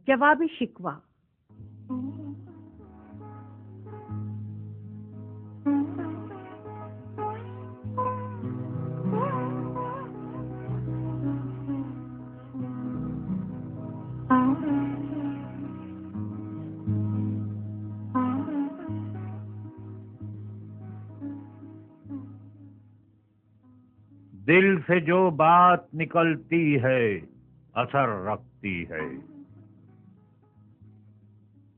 جواب شکوہ۔ دل سے جو بات نکلتی ہے اثر رکھتی ہے،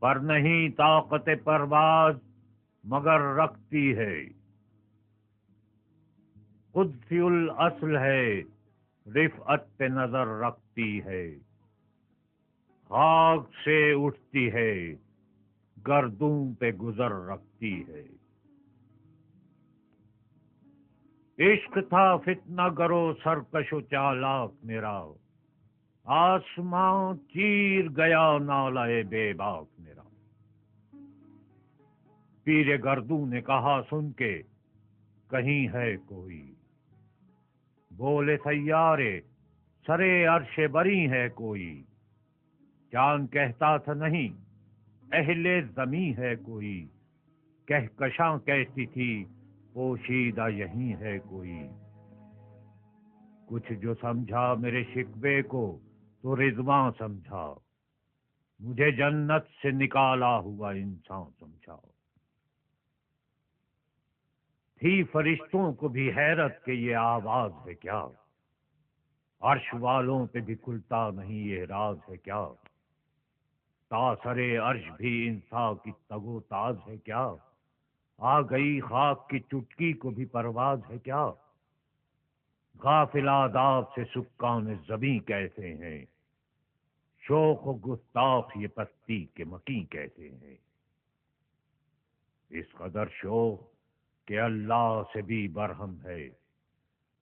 پر نہیں طاقت پرواز مگر رکھتی ہے۔ قدسی الاصل ہے، رفعت پہ نظر رکھتی ہے۔ خاک سے اٹھتی ہے، گردوں پہ گزر رکھتی ہے۔ عشق تھا فتنہ گرو سرکش و چالاک میرا، آسمان چیر گیا نالہ بے باک میرا۔ پیر گردوں نے کہا سن کے کہیں ہے کوئی، بولے سیارے سرے عرش بری ہے کوئی۔ چاند کہتا تھا نہیں اہل زمیں ہے کوئی، کہکشاں کہتی تھی پوشیدہ یہیں ہے کوئی۔ کچھ جو سمجھا میرے شکوے کو تو رضواں سمجھا، مجھے جنت سے نکالا ہوا انسان سمجھا۔ تھی فرشتوں کو بھی حیرت کہ یہ آواز ہے کیا، عرش والوں پہ بھی کھلتا نہیں یہ راز ہے کیا۔ تاثرے عرش بھی انسان کی تگ و تاز ہے کیا، آ گئی خاک کی چٹکی کو بھی پرواز ہے کیا۔ غافل آداب سے سکان زمیں کیسے ہیں، شوق و گستاخ یہ پستی کے مکیں کیسے ہیں۔ اس قدر شوق کہ اللہ سے بھی برہم ہے،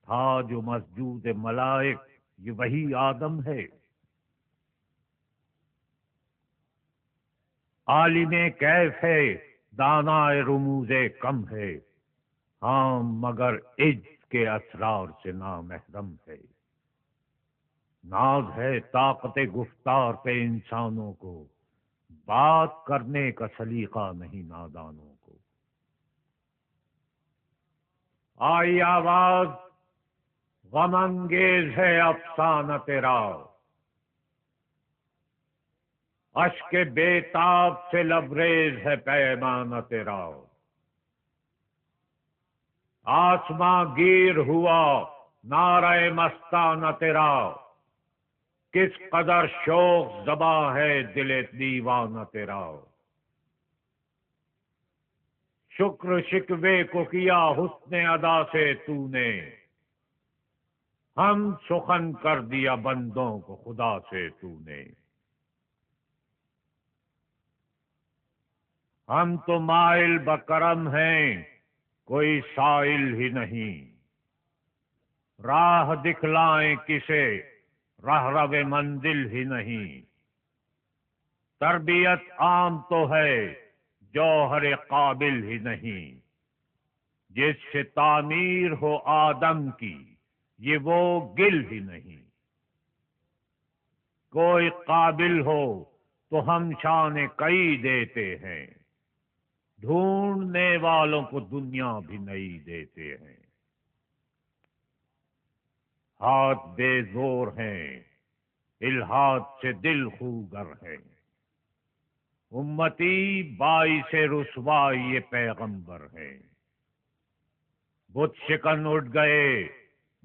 تھا جو مسجود ملائک یہ وہی آدم ہے۔ عالم کیف ہے دانا رموز کم ہے، ہاں مگر عجز کے اسرار سے نامحرم ہے۔ ناز ہے طاقت گفتار پہ انسانوں کو، بات کرنے کا سلیقہ نہیں نادانوں کو۔ آئی آواز غم انگیز ہے افسانہ تیرا، اشک بے تاب سے لبریز ہے پیمانہ تیرا۔ آسماں گیر ہوا نعرہ مستانہ تیرا، کس قدر شوق زباں ہے دل دیوانہ تیرا۔ شکر شکوے کو کیا حسن ادا سے تو نے، ہم سخن کر دیا بندوں کو خدا سے تو نے۔ ہم تو مائل بکرم ہیں کوئی سائل ہی نہیں، راہ دکھلائیں کسے رہرو منزل ہی نہیں۔ تربیت عام تو ہے جوہر قابل ہی نہیں، جس سے تعمیر ہو آدم کی یہ وہ گل ہی نہیں۔ کوئی قابل ہو تو ہم شان کئی دیتے ہیں، ڈھونڈنے والوں کو دنیا بھی نئی دیتے ہیں۔ ہاتھ بے زور ہیں الحاد سے دل خوگر ہیں، امتی باعث رسوائی یہ پیغمبر ہیں۔ بت شکن اٹھ گئے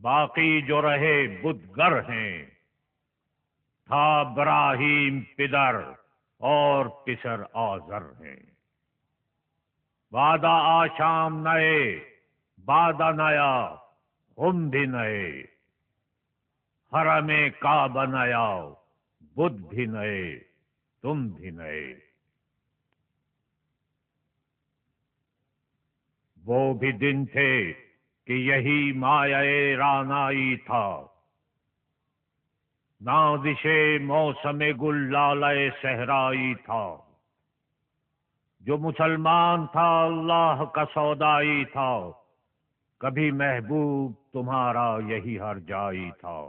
باقی جو رہے بتگر ہیں، تھا ابراہیم پدر اور پسر آزر ہیں۔ وعدہ آشام نئے وعدہ نیا ہم بھی نئے، حرم کعبہ نیا بت بھی نئے تم بھی نئے۔ وہ بھی دن تھے کہ یہی مایہ رانائی تھا، نازش موسم گل لالہ صحرائی تھا۔ جو مسلمان تھا اللہ کا سودائی تھا، کبھی محبوب تمہارا یہی ہر جائی تھا۔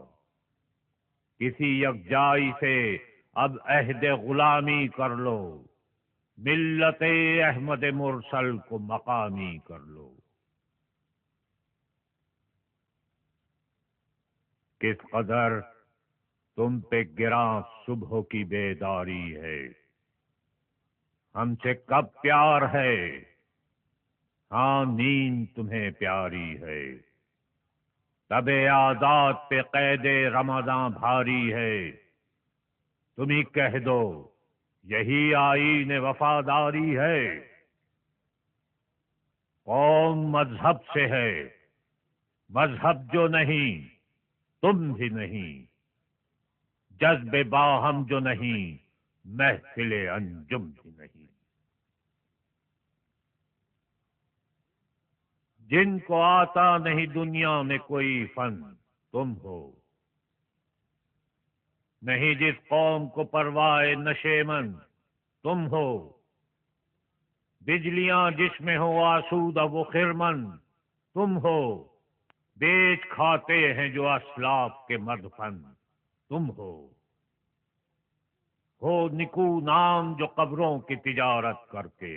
کسی یکجائی سے اب عہد غلامی کر لو، ملت احمد مرسل کو مقامی کر لو۔ کس قدر تم پہ گراں صبح کی بیداری ہے، ہم سے کب پیار ہے، ہاں نیند تمہیں پیاری ہے۔ تب آزاد پہ قید رمضاں بھاری ہے، تم ہی کہہ دو یہی آئین وفاداری ہے۔ قوم مذہب سے ہے، مذہب جو نہیں تم بھی نہیں، جذب باہم جو نہیں محفل انجم بھی نہیں۔ جن کو آتا نہیں دنیا میں کوئی فن تم ہو، نہیں جس قوم کو پرواہ نشے من تم ہو۔ بجلیاں جس میں ہو آسودہ وہ خرمن تم ہو، بیچ کھاتے ہیں جو اسلاف کے مدفن تم ہو نکو نام جو قبروں کی تجارت کر کے،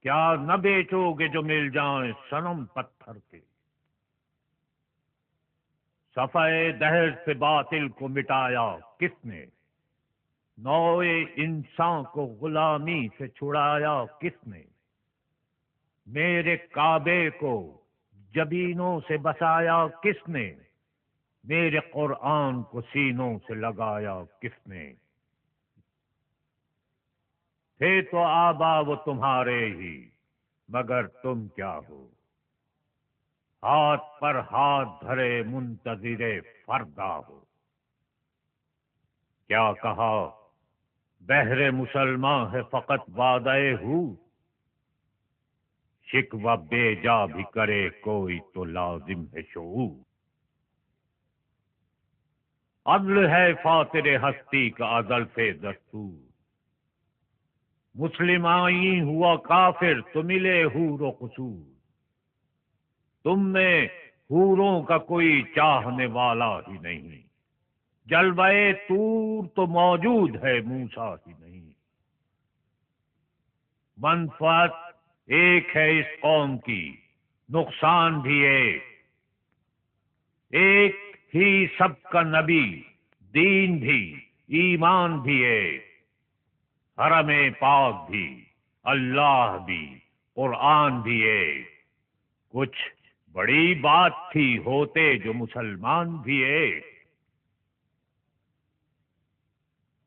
کیا نہ بیچو گے جو مل جائیں صنم پتھر کے۔ صفحہ دہر سے باطل کو مٹایا کس نے، نوع انسان کو غلامی سے چھڑایا کس نے۔ میرے کعبے کو جبینوں سے بسایا کس نے، میرے قرآن کو سینوں سے لگایا کس نے۔ تھے تو آبا وہ تمہارے ہی، مگر تم کیا ہو، ہاتھ پر ہاتھ دھرے منتظر فردا ہو۔ کیا کہا بہر مسلمان ہے فقط وعدہ ہو، شکوہ بے جا بھی کرے کوئی تو لازم ہے شعور۔ عدل ہے فاطر ہستی کا ازل سے دستور، مسلم آئین ہوا کافر تو ملے حور و قصور۔ تم میں حوروں کا کوئی چاہنے والا ہی نہیں، جلوہ طور تو موجود ہے موسیٰ ہی نہیں۔ منفعت ایک ہے اس قوم کی، نقصان بھی ایک ہی سب کا نبی، دین بھی ایمان بھی حرم پاک بھی اللہ بھی قرآن بھی کچھ بڑی بات تھی ہوتے جو مسلمان بھی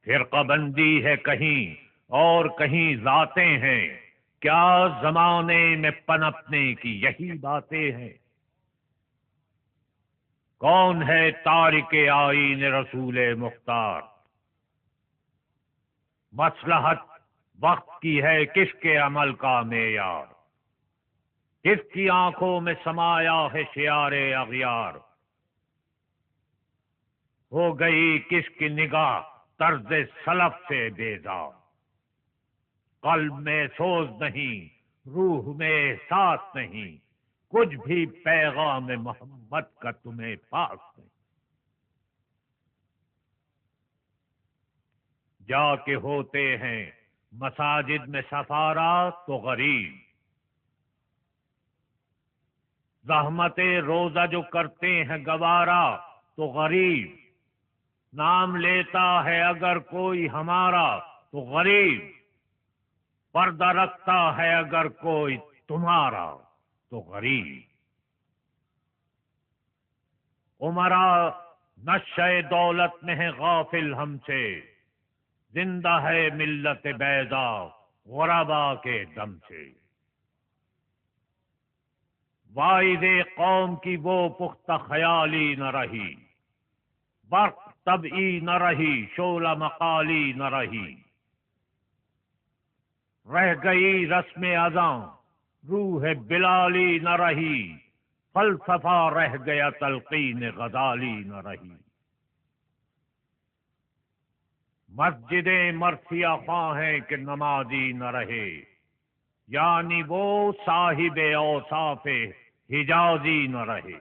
فرقہ بندی ہے کہیں اور کہیں ذاتیں ہیں، کیا زمانے میں پنپنے کی یہی باتیں ہیں۔ کون ہے تارک آئین رسول مختار، مصلحت وقت کی ہے کس کے عمل کا معیار، کس کی آنکھوں میں سمایا ہے شعار اغیار، ہو گئی کس کی نگاہ طرز سلف سے بیزار۔ قلب میں سوز نہیں، روح میں احساس نہیں، کچھ بھی پیغام محمد کا تمہیں پاس نہیں۔ جا کے ہوتے ہیں مساجد میں سفارا تو غریب، زحمت روزہ جو کرتے ہیں گوارا تو غریب، نام لیتا ہے اگر کوئی ہمارا تو غریب، پردہ رکھتا ہے اگر کوئی تمہارا تو غریب۔ عمرا نشہ دولت میں ہے غافل ہم سے، زندہ ہے ملت بیضا غربا کے دم سے۔ واعظ قوم کی وہ پختہ خیالی نہ رہی، برق طبعی نہ رہی شعلہ مقالی نہ رہی، رہ گئی رسم اذاں روح بلالی نہ رہی، فلسفہ رہ گیا تلقین غزالی نہ رہی۔ مسجدیں مرثیہ خواں ہیں کہ نمازی نہ رہے، یعنی وہ صاحب اوصاف حجازی نہ رہے۔